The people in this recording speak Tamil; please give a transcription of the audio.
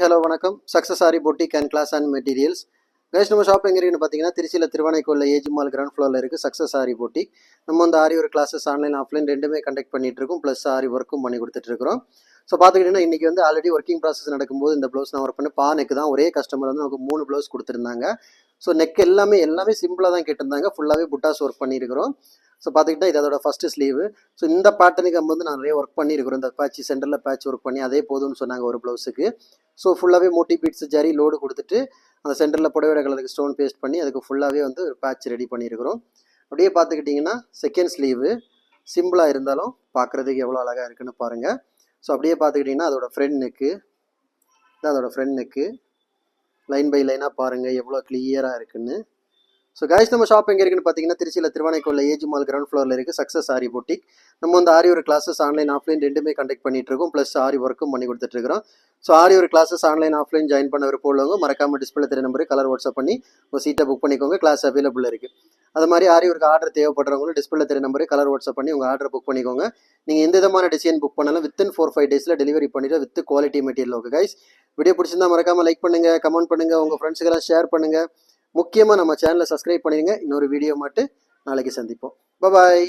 ஹலோ வணக்கம். Success Aari boutique and class and materials. Guys, நம்ம ஷாப் எங்கே இருக்குன்னு பார்த்தீங்கன்னா திருச்சியில் திருவானைக்கோவில் ஏஜ் மால் கிரவுண்ட் ஃப்ளோரில் இருக்குது சக்ஸஸ் ஆரி பொட்டிக். நம்ம வந்து ஆரி ஒரு கிளாஸஸ் ஆன்லைன் ஆஃப்லைன் ரெண்டுமே கண்டக்ட் பண்ணிட்டு இருக்கோம். ப்ளஸ் ஆரி ஒர்க்கும் பண்ணி கொடுத்துட்ருக்கோம். ஸோ பார்த்துக்கிட்டிங்கன்னா இன்றைக்கி வந்து ஆல்ரெடி ஒர்க்கிங் ப்ராசஸ் நடக்கும்போது இந்த ப்ளவுஸ் நான் ஒர்க் பண்ணி நெக்கு தான் ஒரே கஸ்டமர் வந்து நமக்கு 3 ப்ளவுஸ் கொடுத்துருந்தாங்க. ஸோ நெக் எல்லாமே சிம்பிளாக தான் கேட்டிருந்தாங்க. ஃபுல்லாகவே புட்டாஸ் ஒர்க் பண்ணியிருக்கிறோம். ஸோ பார்த்துக்கிட்டா இது அதோட ஃபஸ்ட்டு ஸ்லீவு. ஸோ இந்த பேட்டர்னுக்கு நம்ம வந்து நான் நிறைய ஒர்க் பண்ணியிருக்கிறோம். இந்த பேட்ச் சென்டரில் பேட்ச் ஒர்க் பண்ணி அதே போதும்னு சொன்னாங்க ஒரு ப்ளவுஸுக்கு. ஸோ ஃபுல்லாகவே மோட்டி பீட்ஸ் ஜரி லோடு கொடுத்துட்டு அந்த சென்டரில் புடவை கலருக்கு ஸ்டோன் பேஸ்ட் பண்ணி அதுக்கு ஃபுல்லாகவே வந்து பேட்ச் ரெடி பண்ணியிருக்கிறோம். அப்படியே பார்த்துக்கிட்டிங்கன்னா செகண்ட் ஸ்லீவு சிம்பிளாக இருந்தாலும் பார்க்குறதுக்கு எவ்வளோ அழகாக இருக்குன்னு பாருங்கள். ஸோ அப்படியே பார்த்துக்கிட்டிங்கன்னா அதோட ஃப்ரண்ட் நெக்கு தான், அதோட ஃப்ரண்ட் நெக்கு லைன் பை லைனாக பாருங்கள் எவ்வளோ கிளியராக இருக்குன்னு. ஸோ கைஸ், நம்ம ஷாப் எங்கே இருக்குன்னு பார்த்தீங்கன்னா திருச்சியில் திருவானைக்கோவில் ஏஜ் மால் கிரவுண்ட் ஃப்ளோரில் இருக்குது சக்ஸஸ் ஆரி பொட்டிக். நம்ம வந்து ஆரி ஒரு கிளாஸஸ் ஆன்லைன் ஆஃப்லைன் ரெண்டுமே கண்டக்ட் பண்ணிட்டு இருக்கோம். ப்ளஸ் ஆரி ஒர்க்கும் பண்ணி கொடுத்துட்ருக்கோம். ஸோ ஆரி ஒரு கிளாஸஸ் ஆன்லைன் ஆஃப்லைன் ஜாயின் பண்ண போலவங்க மறக்காமல் டிஸ்பிளே தெரிய நம்பருக்கு கலர் வாட்ஸ்அப் பண்ணி உங்கள் சீட்டை புக் பண்ணிக்கோங்க. கிளாஸ் அவைலபிள் இருக்குது. அது மாதிரி ஆரி ஒரு ஆர்டர் தேவைப்படுறவங்களும் டிஸ்பிளே தெரிய நம்பருக்கு கலர் வாட்ஸ்அப் பண்ணி உங்கள் ஆர்டர் புக் பண்ணிக்கோங்க. நீங்கள் எந்த விதமான டிசைன் புக் பண்ணாலும் வித்தின் 4-5 டேஸில் டெலிவரி பண்ணிவிட்டு with quality material. Okay guys, video பிடிச்சிருந்தா மறக்காமல் லைக் பண்ணுங்கள், கமெண்ட் பண்ணுங்கள், உங்கள் ஃப்ரெண்ட்ஸுக்கெல்லாம் ஷேர் பண்ணுங்கள். முக்கியமாக நம்ம சேனலை சப்ஸ்கிரைப் பண்ணிடுங்க. இன்னொரு வீடியோ மட்டும் நாளைக்கு சந்திப்போம். பாய்.